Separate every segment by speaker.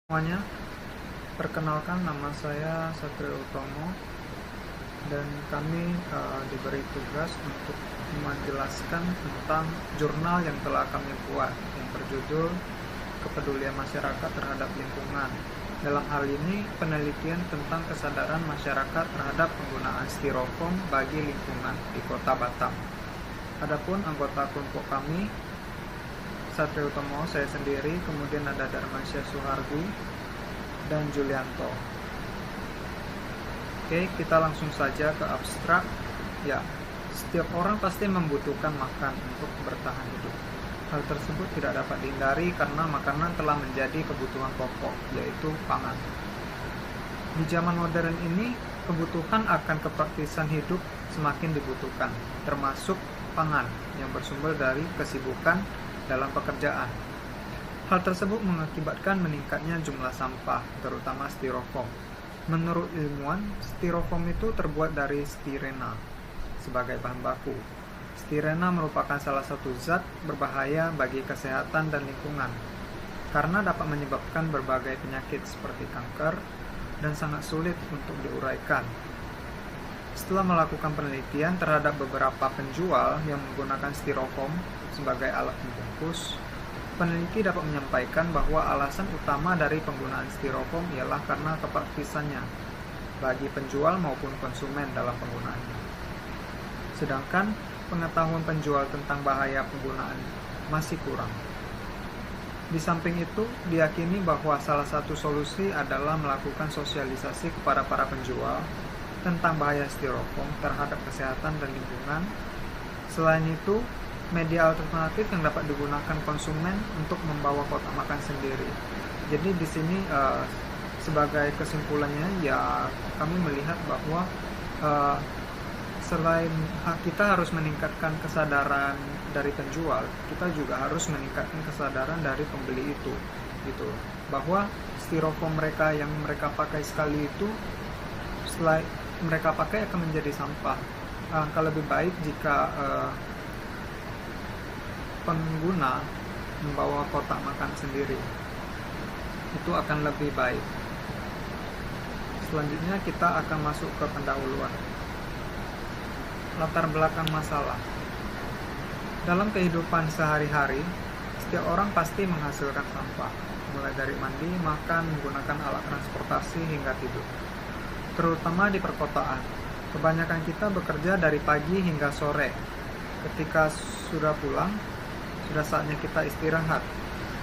Speaker 1: Semuanya, perkenalkan nama saya Satrio Utomo dan kami diberi tugas untuk menjelaskan tentang jurnal yang telah kami buat yang berjudul Kepedulian Masyarakat Terhadap Lingkungan. Dalam hal ini, penelitian tentang kesadaran masyarakat terhadap penggunaan styrofoam bagi lingkungan di Kota Batam. Adapun anggota kelompok kami, Satrio Utomo, saya sendiri, kemudian ada Darmasya Suhardi dan Julianto. Oke, kita langsung saja ke abstrak. Ya, setiap orang pasti membutuhkan makan untuk bertahan hidup. Hal tersebut tidak dapat dihindari karena makanan telah menjadi kebutuhan pokok, yaitu pangan. Di zaman modern ini, kebutuhan akan kepraktisan hidup semakin dibutuhkan, termasuk pangan yang bersumber dari kesibukan dalam pekerjaan. Hal tersebut mengakibatkan meningkatnya jumlah sampah, terutama styrofoam. Menurut ilmuwan, styrofoam itu terbuat dari styrena sebagai bahan baku. Styrena merupakan salah satu zat berbahaya bagi kesehatan dan lingkungan karena dapat menyebabkan berbagai penyakit seperti kanker dan sangat sulit untuk diuraikan. Setelah melakukan penelitian terhadap beberapa penjual yang menggunakan styrofoam sebagai alat pembungkus, peneliti dapat menyampaikan bahwa alasan utama dari penggunaan styrofoam ialah karena kepraktisannya bagi penjual maupun konsumen dalam penggunaannya. Sedangkan pengetahuan penjual tentang bahaya penggunaan masih kurang. Di samping itu, diyakini bahwa salah satu solusi adalah melakukan sosialisasi kepada para penjual tentang bahaya styrofoam terhadap kesehatan dan lingkungan. Selain itu, media alternatif yang dapat digunakan konsumen untuk membawa kotak makan sendiri. Jadi di sini sebagai kesimpulannya ya kami melihat bahwa selain kita harus meningkatkan kesadaran dari penjual, kita juga harus meningkatkan kesadaran dari pembeli itu, gitu. Bahwa styrofoam mereka yang mereka pakai sekali itu setelah mereka pakai akan menjadi sampah. Alangkah lebih baik jika pengguna membawa kotak makan sendiri. Itu akan lebih baik. Selanjutnya kita akan masuk ke pendahuluan. Latar belakang masalah. Dalam kehidupan sehari-hari, setiap orang pasti menghasilkan sampah, mulai dari mandi, makan, menggunakan alat transportasi hingga tidur. Terutama di perkotaan, kebanyakan kita bekerja dari pagi hingga sore. Ketika sudah pulang, sudah saatnya kita istirahat.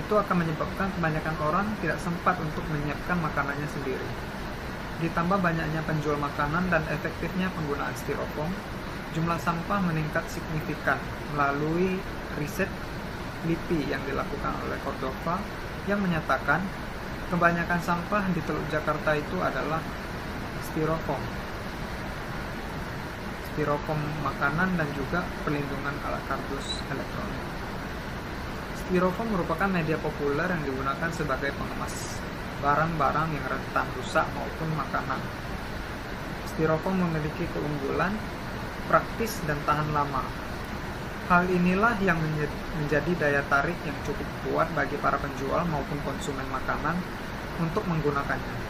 Speaker 1: Itu akan menyebabkan kebanyakan orang tidak sempat untuk menyiapkan makanannya sendiri. Ditambah banyaknya penjual makanan dan efektifnya penggunaan styrofoam, jumlah sampah meningkat signifikan melalui riset LIPI yang dilakukan oleh Cordova yang menyatakan kebanyakan sampah di Teluk Jakarta itu adalah styrofoam makanan dan juga perlindungan alat kardus elektronik. Styrofoam merupakan media populer yang digunakan sebagai pengemas barang-barang yang rentan rusak maupun makanan. Styrofoam memiliki keunggulan praktis dan tahan lama. Hal inilah yang menjadi daya tarik yang cukup kuat bagi para penjual maupun konsumen makanan untuk menggunakannya.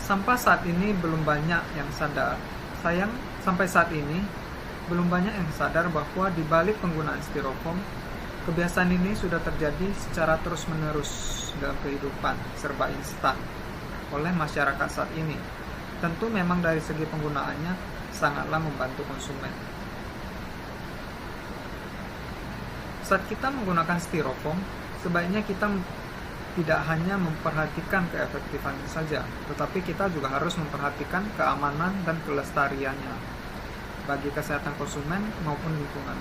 Speaker 1: Sampai saat ini belum banyak yang sadar. Sampai saat ini belum banyak yang sadar bahwa di balik penggunaan styrofoam, kebiasaan ini sudah terjadi secara terus-menerus dalam kehidupan serba instan oleh masyarakat saat ini. Tentu memang dari segi penggunaannya sangatlah membantu konsumen. Saat kita menggunakan styrofoam, sebaiknya kita tidak hanya memperhatikan keefektifannya saja, tetapi kita juga harus memperhatikan keamanan dan kelestariannya bagi kesehatan konsumen maupun lingkungan.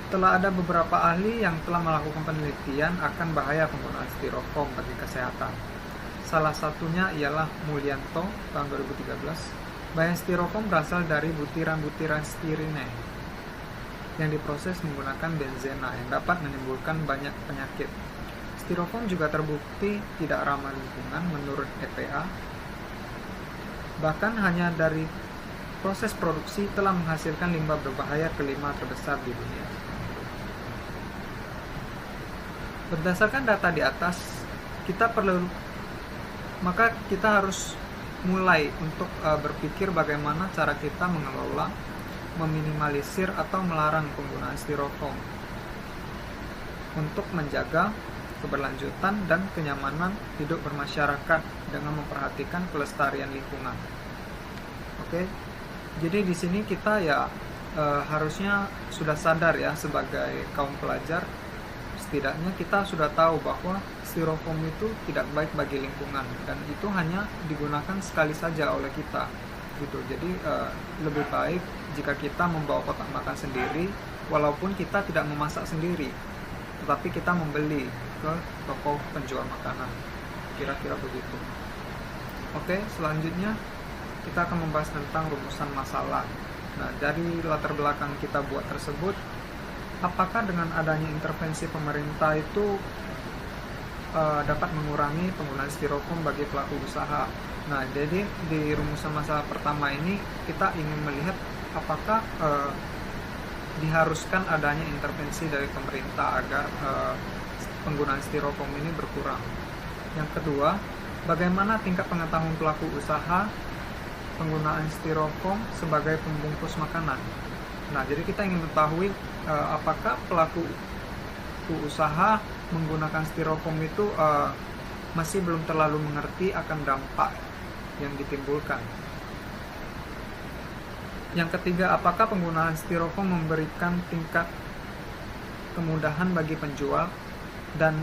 Speaker 1: Telah ada beberapa ahli yang telah melakukan penelitian akan bahaya penggunaan styrofoam bagi kesehatan. Salah satunya ialah Mulyanto tahun 2013. Bahaya styrofoam berasal dari butiran-butiran styrene yang diproses menggunakan benzena yang dapat menimbulkan banyak penyakit. Styrofoam juga terbukti tidak ramah lingkungan menurut EPA. Bahkan hanya dari proses produksi telah menghasilkan limbah berbahaya kelima terbesar di dunia. Berdasarkan data di atas, maka kita harus mulai untuk berpikir bagaimana cara kita mengelola, meminimalisir atau melarang penggunaan styrofoam untuk menjaga keberlanjutan dan kenyamanan hidup bermasyarakat dengan memperhatikan kelestarian lingkungan. Oke, jadi di sini kita harusnya sudah sadar ya, sebagai kaum pelajar, setidaknya kita sudah tahu bahwa styrofoam itu tidak baik bagi lingkungan dan itu hanya digunakan sekali saja oleh kita gitu. Jadi lebih baik jika kita membawa kotak makan sendiri, walaupun kita tidak memasak sendiri, tetapi kita membeli ke toko penjual makanan, kira-kira begitu. Oke, selanjutnya kita akan membahas tentang rumusan masalah. Nah, dari latar belakang kita buat tersebut, apakah dengan adanya intervensi pemerintah itu dapat mengurangi penggunaan styrofoam bagi pelaku usaha? Nah, jadi di rumusan masalah pertama ini kita ingin melihat apakah diharuskan adanya intervensi dari pemerintah agar penggunaan styrofoam ini berkurang. Yang kedua, bagaimana tingkat pengetahuan pelaku usaha penggunaan styrofoam sebagai pembungkus makanan. Nah, jadi kita ingin mengetahui apakah pelaku usaha menggunakan styrofoam itu masih belum terlalu mengerti akan dampak yang ditimbulkan. Yang ketiga, apakah penggunaan styrofoam memberikan tingkat kemudahan bagi penjual? Dan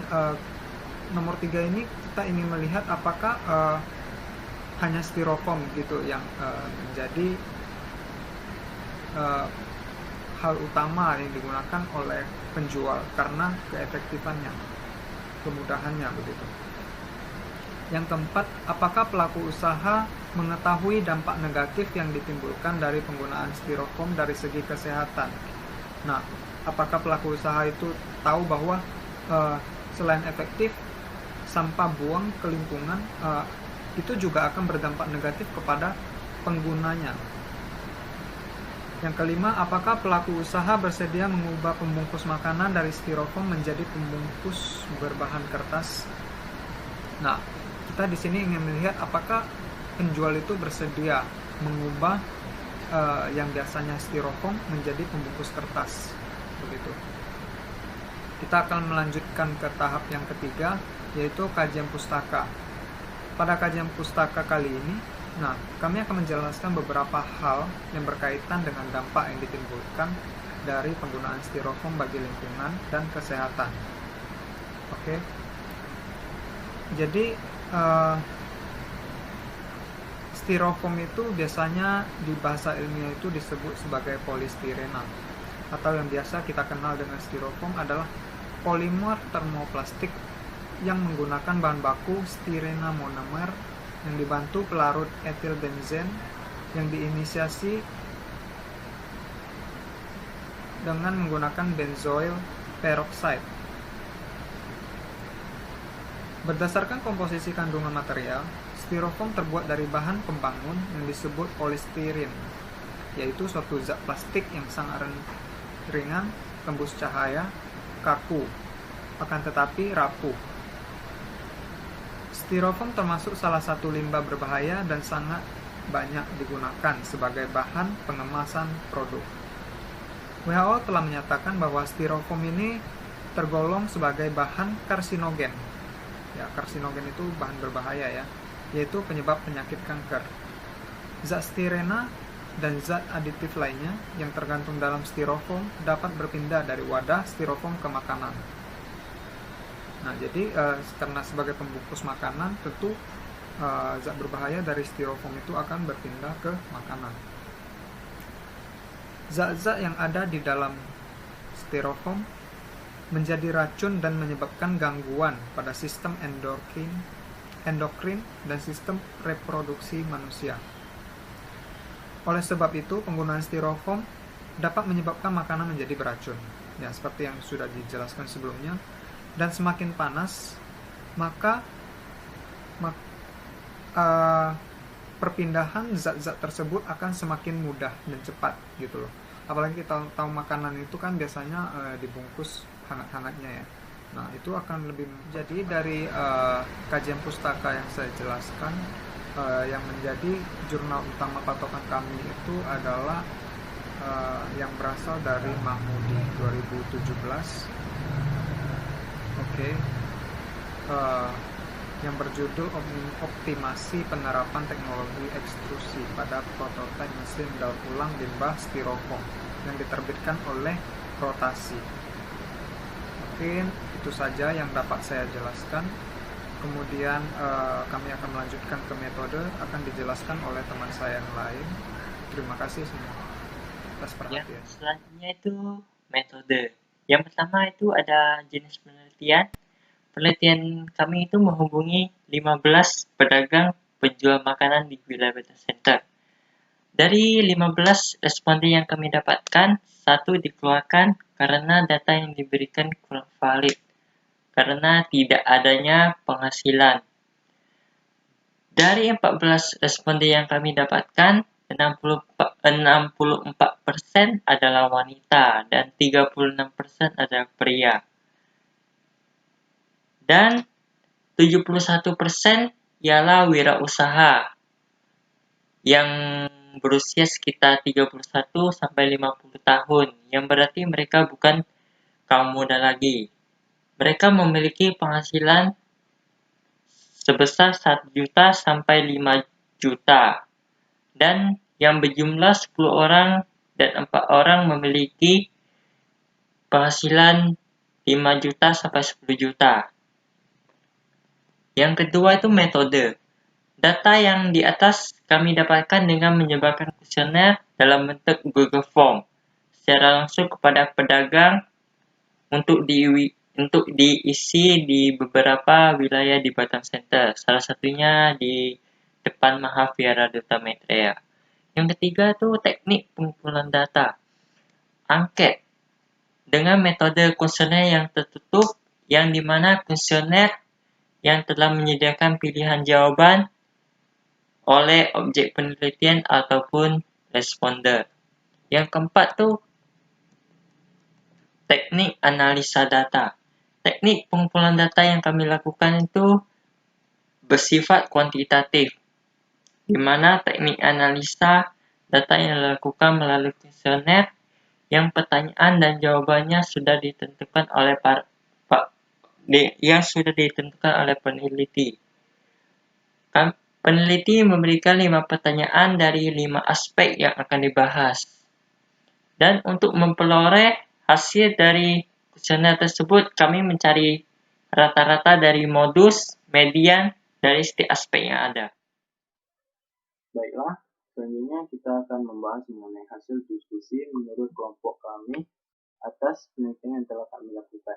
Speaker 1: nomor 3 ini kita ingin melihat apakah hanya styrofoam gitu yang menjadi hal utama yang digunakan oleh penjual karena keefektifannya, kemudahannya begitu. Yang keempat, apakah pelaku usaha mengetahui dampak negatif yang ditimbulkan dari penggunaan styrofoam dari segi kesehatan? Nah, apakah pelaku usaha itu tahu bahwa selain efektif, sampah buang ke lingkungan itu juga akan berdampak negatif kepada penggunanya? Yang kelima, apakah pelaku usaha bersedia mengubah pembungkus makanan dari styrofoam menjadi pembungkus berbahan kertas? Nah, kita di sini ingin melihat apakah penjual itu bersedia mengubah yang biasanya styrofoam menjadi pembungkus kertas, begitu. Kita akan melanjutkan ke tahap yang ketiga, yaitu kajian pustaka. Pada kajian pustaka kali ini, kami akan menjelaskan beberapa hal yang berkaitan dengan dampak yang ditimbulkan dari penggunaan styrofoam bagi lingkungan dan kesehatan. Oke. Jadi styrofoam itu biasanya di bahasa ilmiah itu disebut sebagai polistirena, atau yang biasa kita kenal dengan styrofoam adalah polimer termoplastik yang menggunakan bahan baku stirena monomer yang dibantu pelarut etil benzen yang diinisiasi dengan menggunakan benzoyl peroxide. Berdasarkan komposisi kandungan material, styrofoam terbuat dari bahan pembangun yang disebut polistirin, yaitu suatu zat plastik yang sangat ringan, tembus cahaya, kaku, akan tetapi rapuh. Styrofoam termasuk salah satu limbah berbahaya dan sangat banyak digunakan sebagai bahan pengemasan produk. WHO telah menyatakan bahwa styrofoam ini tergolong sebagai bahan karsinogen. Ya, karsinogen itu bahan berbahaya ya, yaitu penyebab penyakit kanker. Zat stirena dan zat aditif lainnya yang tergantung dalam styrofoam dapat berpindah dari wadah styrofoam ke makanan. Nah, jadi karena sebagai pembungkus makanan, tentu zat berbahaya dari styrofoam itu akan berpindah ke makanan. Zat-zat yang ada di dalam styrofoam menjadi racun dan menyebabkan gangguan pada sistem endokrin dan sistem reproduksi manusia. Oleh sebab itu, penggunaan styrofoam dapat menyebabkan makanan menjadi beracun. Ya, seperti yang sudah dijelaskan sebelumnya. Dan semakin panas, maka perpindahan zat-zat tersebut akan semakin mudah dan cepat gitu loh. Apalagi kita tahu makanan itu kan biasanya dibungkus hangat-hangatnya ya. Nah, itu akan lebih jadi dari kajian pustaka yang saya jelaskan, yang menjadi jurnal utama patokan kami itu adalah yang berasal dari Mahmudi 2017. Oke. Eh, yang berjudul Optimasi Penerapan Teknologi Ekstrusi pada Prototipe Mesin Daur Ulang Limbah Styrofoam yang diterbitkan oleh Rotasi. Mungkin itu saja yang dapat saya jelaskan. Kemudian kami akan melanjutkan ke metode, akan dijelaskan oleh teman saya yang lain. Terima kasih semua atas
Speaker 2: Ya,
Speaker 1: perhatian.
Speaker 2: selanjutnya itu metode. Yang pertama itu ada jenis penelitian. Penelitian kami itu menghubungi 15 pedagang penjual makanan di wilayah Beta Center. Dari 15 responden yang kami dapatkan, satu dikeluarkan karena data yang diberikan kurang valid, karena tidak adanya penghasilan. Dari 14 responden yang kami dapatkan, 64% adalah wanita dan 36% adalah pria. Dan 71% ialah wirausaha yang berusia sekitar 31 sampai 50 tahun, yang berarti mereka bukan kaum muda lagi. Mereka memiliki penghasilan sebesar 1 juta sampai 5 juta. Dan yang berjumlah 10 orang dan 4 orang memiliki penghasilan 5 juta sampai 10 juta. Yang kedua itu metode. Data yang di atas kami dapatkan dengan menyebarkan kuesioner dalam bentuk Google Form secara langsung kepada pedagang untuk diisi di beberapa wilayah di Batam Center, salah satunya di depan Mahaviara Duta Maitreya. Yang ketiga itu teknik pengumpulan data. Angket dengan metode kuesioner yang tertutup, yang dimana kuesioner yang telah menyediakan pilihan jawaban oleh objek penelitian ataupun responder. Yang keempat tuh teknik analisa data. Teknik pengumpulan data yang kami lakukan itu bersifat kuantitatif, di mana teknik analisa data yang dilakukan melalui kuesioner yang pertanyaan dan jawabannya sudah ditentukan oleh peneliti. Peneliti memberikan 5 pertanyaan dari 5 aspek yang akan dibahas. Dan untuk memperoleh hasil dari kuesioner tersebut, kami mencari rata-rata dari modus, median, dari setiap aspek yang ada.
Speaker 3: Baiklah, selanjutnya kita akan membahas mengenai hasil diskusi menurut kelompok kami atas penelitian yang telah kami lakukan.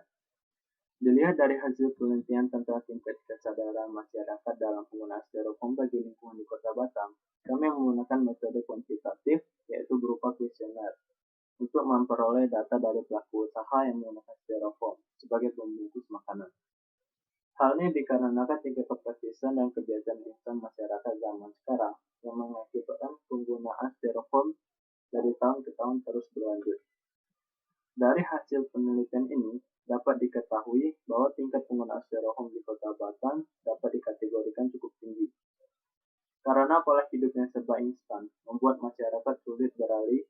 Speaker 3: Dilihat dari hasil penelitian tentang tingkat kesadaran masyarakat dalam penggunaan styrofoam bagi lingkungan di Kota Batam, kami menggunakan metode kuantitatif, yaitu berupa kuesioner, untuk memperoleh data dari pelaku usaha yang menggunakan styrofoam sebagai pembungkus makanan. Hal ini dikarenakan tingkat kepraktisan dan kebiasaan instan masyarakat zaman sekarang yang mengakibatkan penggunaan styrofoam dari tahun ke tahun terus berlanjut. Dari hasil penelitian ini, dapat diketahui bahwa tingkat penggunaan styrofoam di Kota Batam dapat dikategorikan cukup tinggi. Karena pola hidup yang serba instan membuat masyarakat sulit beralih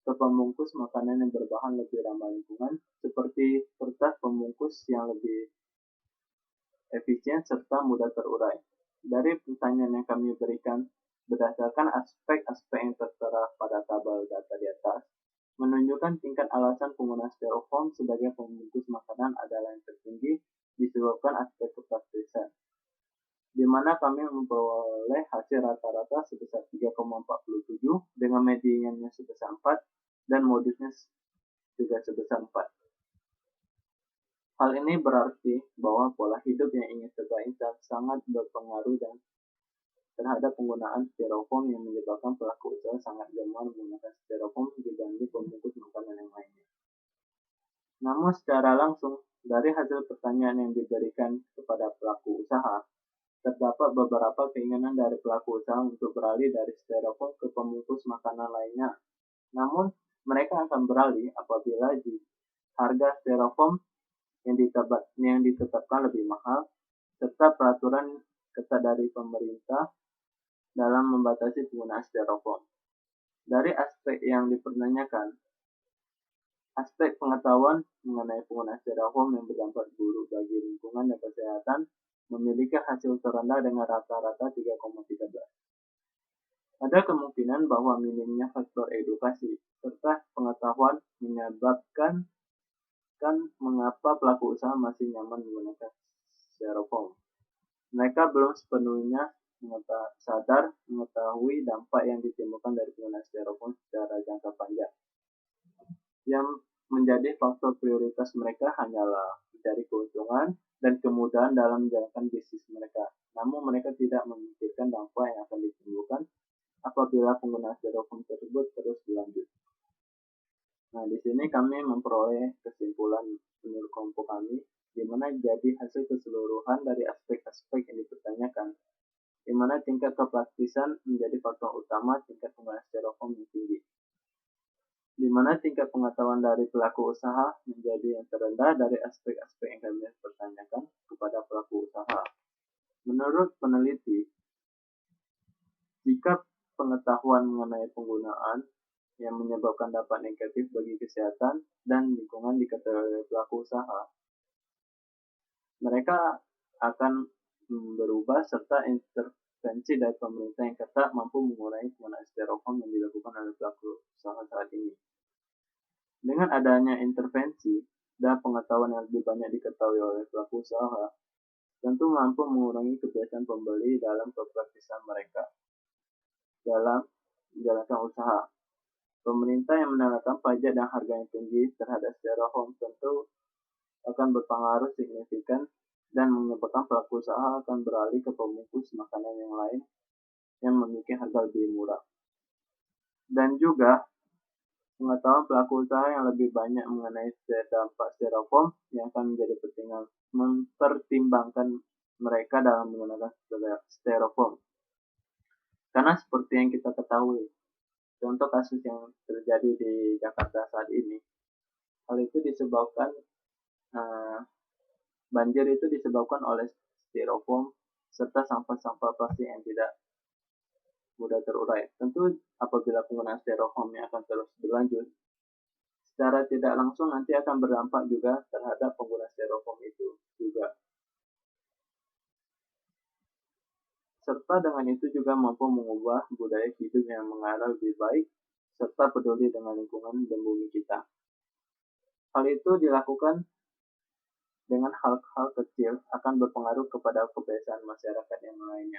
Speaker 3: ke pembungkus makanan yang berbahan lebih ramah lingkungan, seperti kertas pembungkus yang lebih efisien serta mudah terurai. Dari pertanyaan yang kami berikan, berdasarkan aspek-aspek yang tertera pada tabel data di atas, menunjukkan tingkat alasan penggunaan styrofoam sebagai pembungkus makanan adalah yang tertinggi disebabkan aspek kepraktisan, di mana kami memperoleh hasil rata-rata sebesar 3,47 dengan mediannya sebesar 4 dan modusnya juga sebesar 4. Hal ini berarti bahwa pola hidup yang ingin serba instan sangat berpengaruh dan terhadap penggunaan styrofoam yang menyebabkan pelaku usaha sangat gemar menggunakan styrofoam dibanding pembungkus makanan yang lainnya. Namun secara langsung, dari hasil pertanyaan yang diberikan kepada pelaku usaha, terdapat beberapa keinginan dari pelaku usaha untuk beralih dari styrofoam ke pembungkus makanan lainnya. Namun, mereka akan beralih apabila harga styrofoam yang ditetapkan lebih mahal, serta peraturan ketat dari pemerintah dalam membatasi penggunaan styrofoam. Dari aspek yang dipertanyakan, aspek pengetahuan mengenai penggunaan styrofoam yang berdampak buruk bagi lingkungan dan kesehatan memiliki hasil terendah dengan rata-rata 3,13. Ada kemungkinan bahwa minimnya faktor edukasi serta pengetahuan menyebabkan mengapa pelaku usaha masih nyaman menggunakan styrofoam. Mereka belum sepenuhnya sadar mengetahui dampak yang ditimbulkan dari penggunaan styrofoam secara jangka panjang. Yang menjadi faktor prioritas mereka hanyalah mencari keuntungan dan kemudahan dalam menjalankan bisnis mereka. Namun mereka tidak memikirkan dampak yang akan ditimbulkan apabila penggunaan styrofoam tersebut terus berlanjut. Nah, di sini kami memperoleh kesimpulan menurut kelompok kami, di mana jadi hasil keseluruhan dari aspek-aspek yang dipertanyakan, di mana tingkat kepraktisan menjadi faktor utama tingkat penggunaan styrofoam yang tinggi, di mana tingkat pengetahuan dari pelaku usaha menjadi yang terendah dari aspek-aspek yang kami pertanyakan kepada pelaku usaha. Menurut peneliti, jika pengetahuan mengenai penggunaan yang menyebabkan dampak negatif bagi kesehatan dan lingkungan diketahui oleh pelaku usaha, mereka akan berubah serta intervensi dari pemerintah yang ketat mampu mengurangi penggunaan styrofoam yang dilakukan oleh pelaku usaha saat ini. Dengan adanya intervensi dan pengetahuan yang lebih banyak diketahui oleh pelaku usaha, tentu mampu mengurangi kebiasaan pembeli dalam kepraktisan mereka dalam menjalankan usaha. Pemerintah yang menerapkan pajak dan harga yang tinggi terhadap styrofoam tentu akan berpengaruh signifikan dan menyebabkan pelaku usaha akan beralih ke pembungkus makanan yang lain yang memiliki harga lebih murah. Dan juga pengetahuan pelaku usaha yang lebih banyak mengenai dampak styrofoam yang akan menjadi mempertimbangkan mereka dalam menggunakan styrofoam. Karena seperti yang kita ketahui, contoh kasus yang terjadi di Jakarta saat ini, hal itu disebabkan banjir itu disebabkan oleh styrofoam serta sampah-sampah plastik yang tidak mudah terurai. Tentu apabila penggunaan styrofoam yang akan terus berlanjut, secara tidak langsung nanti akan berdampak juga terhadap pengguna styrofoam itu juga. Serta dengan itu juga mampu mengubah budaya hidup yang mengarah lebih baik serta peduli dengan lingkungan dan bumi kita. Hal itu dilakukan dengan hal-hal kecil akan berpengaruh kepada kebiasaan masyarakat yang lainnya.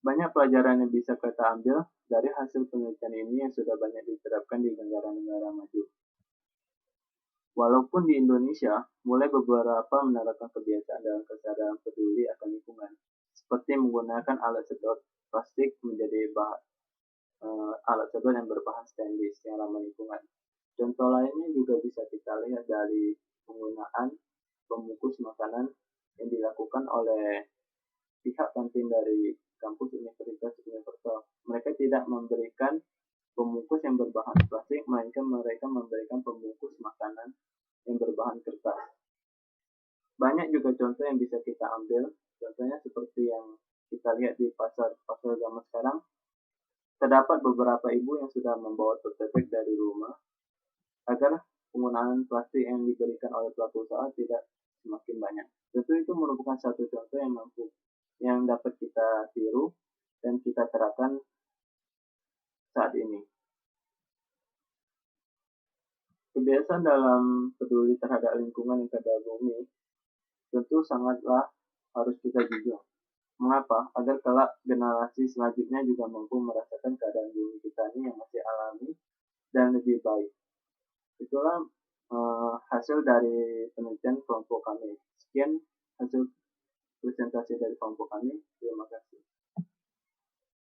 Speaker 3: Banyak pelajaran yang bisa kita ambil dari hasil penelitian ini yang sudah banyak diterapkan di negara-negara maju. Walaupun di Indonesia, mulai beberapa menerapkan kebiasaan dalam kesadaran peduli akan lingkungan, seperti menggunakan alat sedot plastik menjadi alat sedot yang berbahan stainless yang ramah lingkungan. Contoh lainnya juga bisa kita lihat dari penggunaan pembungkus makanan yang dilakukan oleh pihak kantin dari kampus Universitas Universal. Mereka tidak memberikan pembungkus yang berbahan plastik, melainkan mereka memberikan pembungkus makanan yang berbahan kertas. Banyak juga contoh yang bisa kita ambil, contohnya seperti yang kita lihat di pasar zaman sekarang, terdapat beberapa ibu yang sudah membawa tote bag dari rumah agar penggunaan plastik yang diberikan oleh pelaku usaha tidak semakin banyak. Tentu itu merupakan satu contoh yang dapat kita tiru dan kita terapkan saat ini. Kebiasaan dalam peduli terhadap lingkungan yang keadaan bumi tentu sangatlah harus kita junjung. Mengapa? Agar kelak generasi selanjutnya juga mampu merasakan keadaan bumi kita ini yang masih alami dan lebih baik. Itulah hasil dari penelitian kelompok kami. Sekian hasil presentasi dari kelompok kami. Terima kasih.